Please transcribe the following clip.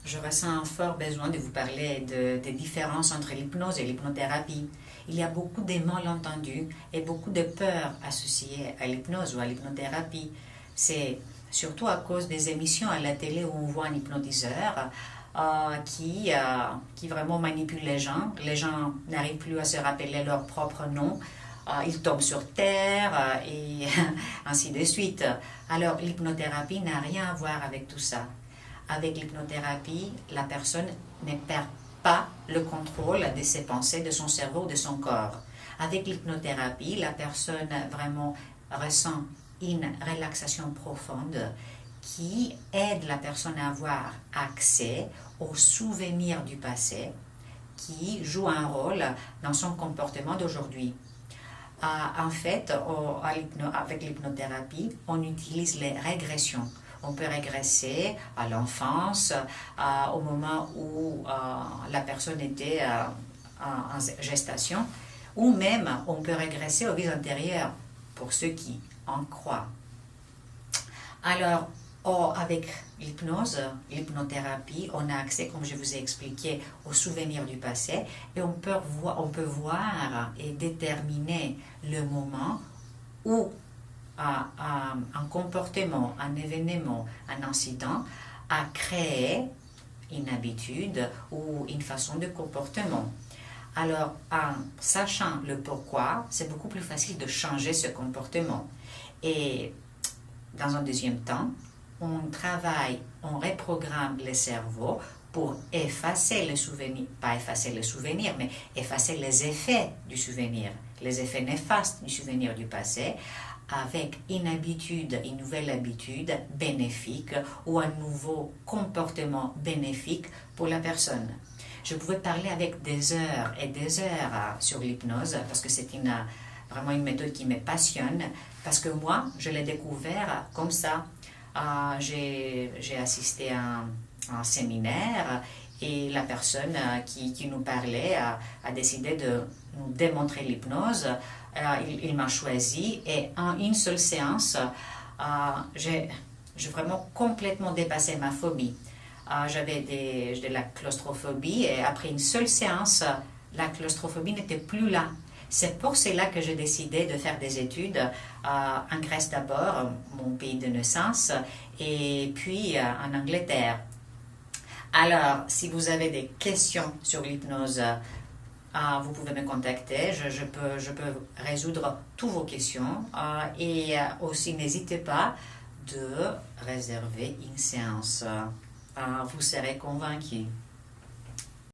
je ressens un fort besoin de vous parler des différences entre l'hypnose et l'hypnothérapie. Il y a beaucoup de malentendus et beaucoup de peurs associées à l'hypnose ou à l'hypnothérapie. C'est surtout à cause des émissions à la télé où on voit un hypnotiseur qui vraiment manipule les gens. Les gens n'arrivent plus à se rappeler leur propre nom. Ils tombent sur terre et ainsi de suite. Alors l'hypnothérapie n'a rien à voir avec tout ça. Avec l'hypnothérapie, la personne ne perd pas le contrôle de ses pensées, de son cerveau, de son corps. Avec l'hypnothérapie, la personne vraiment ressent une relaxation profonde qui aide la personne à avoir accès aux souvenirs du passé qui jouent un rôle dans son comportement d'aujourd'hui. En fait, avec l'hypnothérapie, on utilise les régressions. On peut régresser à l'enfance, au moment où la personne était en gestation, ou même on peut régresser aux vies antérieures, pour ceux qui en croient. Alors, avec l'hypnothérapie, on a accès, comme je vous ai expliqué, aux souvenirs du passé et on peut voir et déterminer le moment où un comportement, un événement, un incident a créé une habitude ou une façon de comportement. Alors, en sachant le pourquoi, c'est beaucoup plus facile de changer ce comportement. Et dans un deuxième temps, on travaille, on reprogramme le cerveau pour effacer le souvenir, pas effacer le souvenir, mais effacer les effets du souvenir, les effets néfastes du souvenir du passé, avec une nouvelle habitude bénéfique ou un nouveau comportement bénéfique pour la personne. Je pouvais parler avec des heures et des heures sur l'hypnose parce que c'est vraiment une méthode qui me passionne, parce que moi, je l'ai découvert comme ça. J'ai assisté à un séminaire et la personne qui nous parlait a décidé de nous démontrer l'hypnose. Il m'a choisi et en une seule séance, j'ai vraiment complètement dépassé ma phobie. J'avais de la claustrophobie et après une seule séance, la claustrophobie n'était plus là. C'est pour cela que j'ai décidé de faire des études en Grèce d'abord, mon pays de naissance, et puis en Angleterre. Alors, si vous avez des questions sur l'hypnose, vous pouvez me contacter. Je peux résoudre toutes vos questions. Et aussi, n'hésitez pas de réserver une séance. Vous serez convaincus.